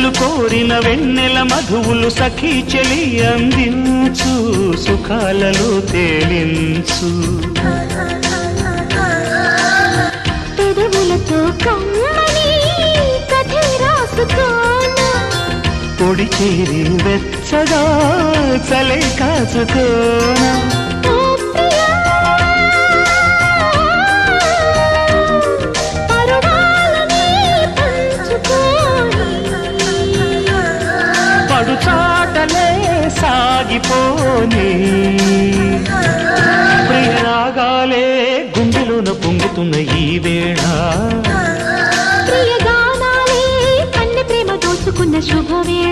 కనులు కోరిన వెన్నెల మధువులు సఖీ చెలి అందించు, సుఖాలలో తేలించు. పెదవులతో కమ్మని కథ రాసుకోనా, పొడి చేరి వెచ్చగా చలే కాచుకోనా. పడుచాటలే సాగిపోని ప్రియరాగాలే గుండెలోన పొంగుతున్న ఈ వేళ, ప్రియగానాలే కన్నె ప్రేమ దోచుకున్న శుభవేళ.